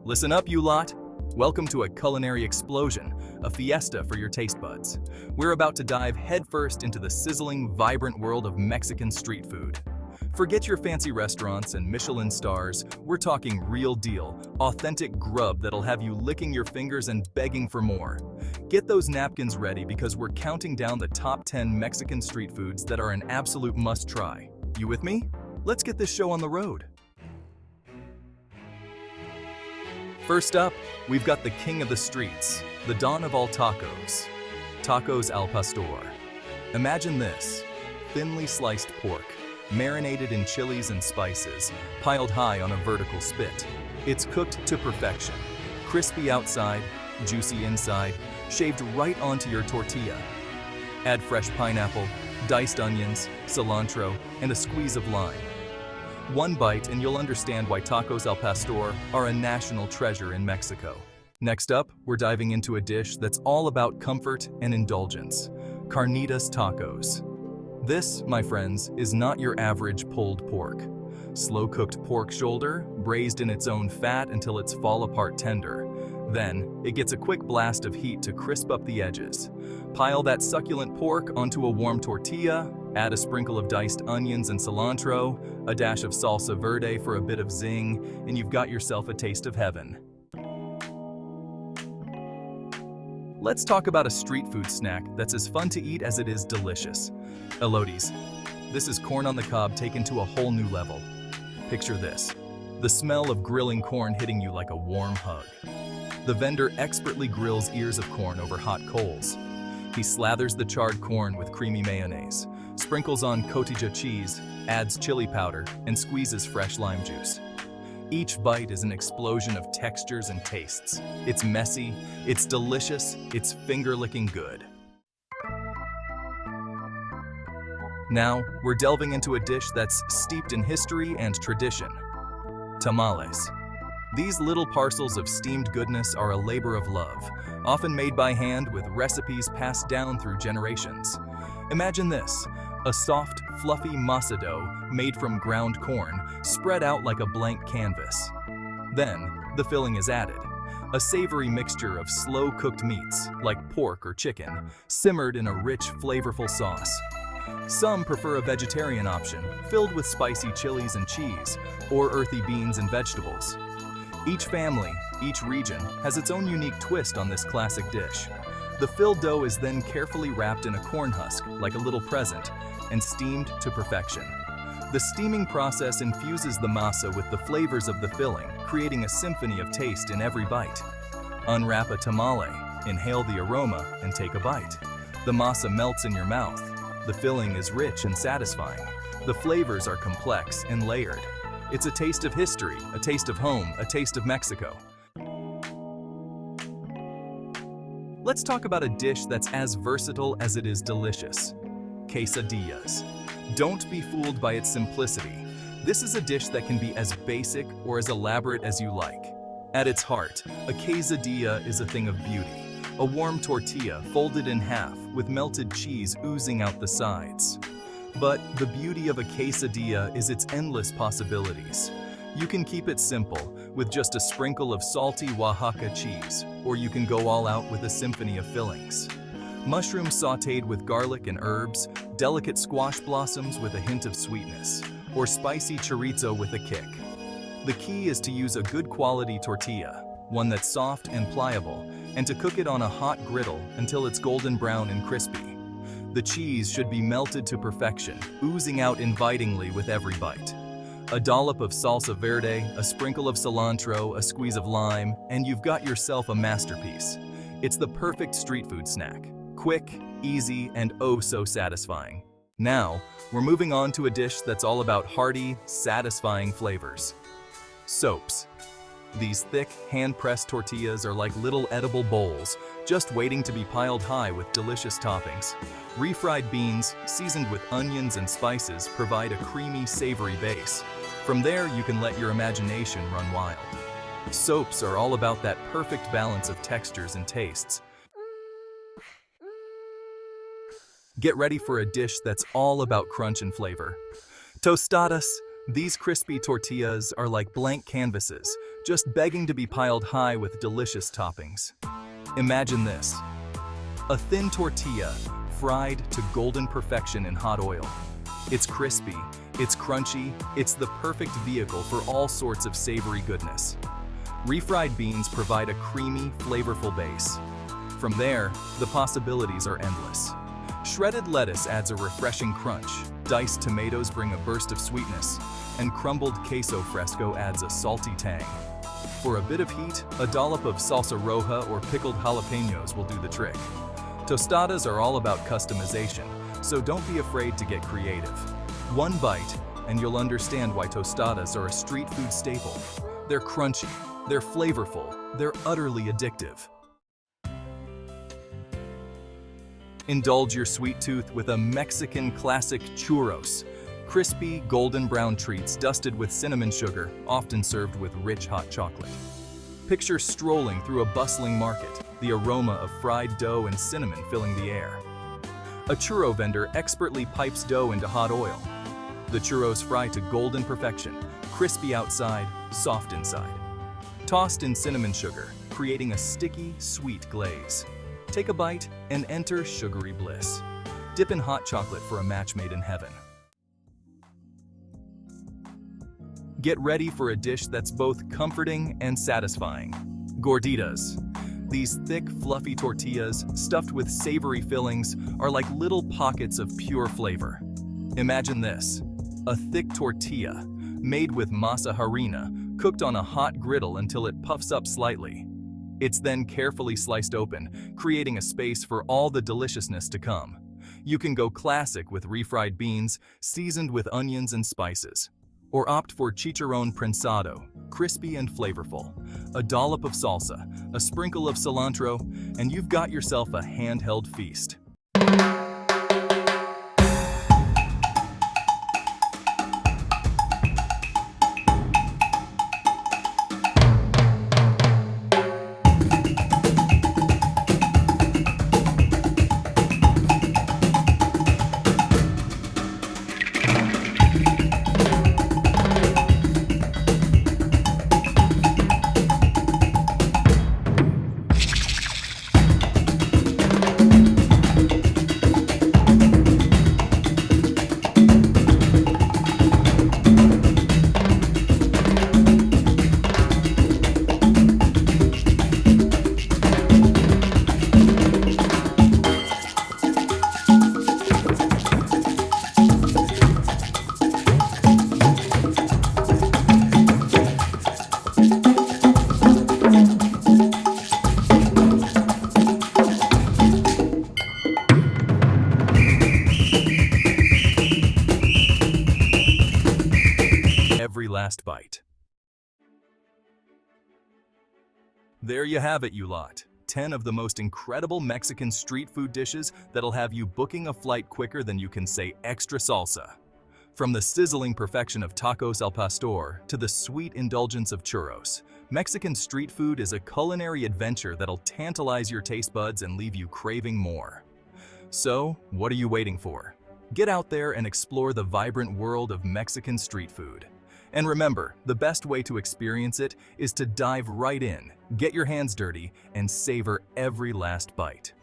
Listen up, you lot! Welcome to a culinary explosion, a fiesta for your taste buds. We're about to dive headfirst into the sizzling, vibrant world of Mexican street food. Forget your fancy restaurants and Michelin stars, we're talking real deal, authentic grub that'll have you licking your fingers and begging for more. Get those napkins ready because we're counting down the top 10 Mexican street foods that are an absolute must-try. You with me? Let's get this show on the road. First up, we've got the king of the streets, the dawn of all tacos. Tacos al pastor. Imagine this, thinly sliced pork, marinated in chilies and spices, piled high on a vertical spit. It's cooked to perfection, crispy outside, juicy inside, shaved right onto your tortilla. Add fresh pineapple, diced onions, cilantro, and a squeeze of lime. One bite and you'll understand why tacos al pastor are a national treasure in Mexico. Next up, we're diving into a dish that's all about comfort and indulgence, carnitas tacos. This, my friends, is not your average pulled pork. Slow-cooked pork shoulder, braised in its own fat until it's fall-apart tender. Then, it gets a quick blast of heat to crisp up the edges. Pile that succulent pork onto a warm tortilla, add a sprinkle of diced onions and cilantro, a dash of salsa verde for a bit of zing, and you've got yourself a taste of heaven. Let's talk about a street food snack that's as fun to eat as it is delicious. Elotes. This is corn on the cob taken to a whole new level. Picture this, the smell of grilling corn hitting you like a warm hug. The vendor expertly grills ears of corn over hot coals. He slathers the charred corn with creamy mayonnaise, sprinkles on cotija cheese, adds chili powder, and squeezes fresh lime juice. Each bite is an explosion of textures and tastes. It's messy, it's delicious, it's finger-licking good. Now, we're delving into a dish that's steeped in history and tradition. Tamales. These little parcels of steamed goodness are a labor of love, often made by hand with recipes passed down through generations. Imagine this, a soft, fluffy masa dough made from ground corn, spread out like a blank canvas. Then, the filling is added, a savory mixture of slow-cooked meats, like pork or chicken, simmered in a rich, flavorful sauce. Some prefer a vegetarian option, filled with spicy chilies and cheese, or earthy beans and vegetables. Each family, each region, has its own unique twist on this classic dish. The filled dough is then carefully wrapped in a corn husk, like a little present, and steamed to perfection. The steaming process infuses the masa with the flavors of the filling, creating a symphony of taste in every bite. Unwrap a tamale, inhale the aroma, and take a bite. The masa melts in your mouth. The filling is rich and satisfying. The flavors are complex and layered. It's a taste of history, a taste of home, a taste of Mexico. Let's talk about a dish that's as versatile as it is delicious. Quesadillas. Don't be fooled by its simplicity. This is a dish that can be as basic or as elaborate as you like. At its heart, a quesadilla is a thing of beauty. A warm tortilla folded in half with melted cheese oozing out the sides. But the beauty of a quesadilla is its endless possibilities. You can keep it simple, with just a sprinkle of salty Oaxaca cheese, or you can go all out with a symphony of fillings. Mushrooms sautéed with garlic and herbs, delicate squash blossoms with a hint of sweetness, or spicy chorizo with a kick. The key is to use a good quality tortilla, one that's soft and pliable, and to cook it on a hot griddle until it's golden brown and crispy. The cheese should be melted to perfection, oozing out invitingly with every bite. A dollop of salsa verde, a sprinkle of cilantro, a squeeze of lime, and you've got yourself a masterpiece. It's the perfect street food snack. Quick, easy, and oh so satisfying. Now, we're moving on to a dish that's all about hearty, satisfying flavors. Soaps. These thick, hand-pressed tortillas are like little edible bowls, just waiting to be piled high with delicious toppings. Refried beans, seasoned with onions and spices, provide a creamy, savory base. From there, you can let your imagination run wild. Soaps are all about that perfect balance of textures and tastes. Get ready for a dish that's all about crunch and flavor. Tostadas. These crispy tortillas are like blank canvases, just begging to be piled high with delicious toppings. Imagine this: a thin tortilla fried to golden perfection in hot oil. It's crispy, it's crunchy, it's the perfect vehicle for all sorts of savory goodness. Refried beans provide a creamy, flavorful base. From there, the possibilities are endless. Shredded lettuce adds a refreshing crunch, diced tomatoes bring a burst of sweetness, and crumbled queso fresco adds a salty tang. For a bit of heat, a dollop of salsa roja or pickled jalapenos will do the trick. Tostadas are all about customization, so don't be afraid to get creative. One bite, and you'll understand why tostadas are a street food staple. They're crunchy, they're flavorful, they're utterly addictive. Indulge your sweet tooth with a Mexican classic churros, crispy, golden brown treats dusted with cinnamon sugar, often served with rich hot chocolate. Picture strolling through a bustling market, the aroma of fried dough and cinnamon filling the air. A churro vendor expertly pipes dough into hot oil. The churros fry to golden perfection, crispy outside, soft inside. Tossed in cinnamon sugar, creating a sticky, sweet glaze. Take a bite and enter sugary bliss. Dip in hot chocolate for a match made in heaven. Get ready for a dish that's both comforting and satisfying. Gorditas. These thick, fluffy tortillas, stuffed with savory fillings, are like little pockets of pure flavor. Imagine this: a thick tortilla, made with masa harina, cooked on a hot griddle until it puffs up slightly. It's then carefully sliced open, creating a space for all the deliciousness to come. You can go classic with refried beans, seasoned with onions and spices. Or opt for chicharrón prensado, crispy and flavorful. A dollop of salsa, a sprinkle of cilantro, and you've got yourself a handheld feast. Every last bite. There you have it, you lot. 10 of the most incredible Mexican street food dishes that'll have you booking a flight quicker than you can say extra salsa. From the sizzling perfection of tacos al pastor to the sweet indulgence of churros, Mexican street food is a culinary adventure that'll tantalize your taste buds and leave you craving more. So, what are you waiting for? Get out there and explore the vibrant world of Mexican street food. And remember, the best way to experience it is to dive right in, get your hands dirty, and savor every last bite.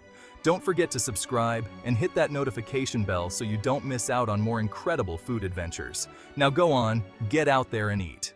Don't forget to subscribe and hit that notification bell so you don't miss out on more incredible food adventures. Now go on, get out there and eat.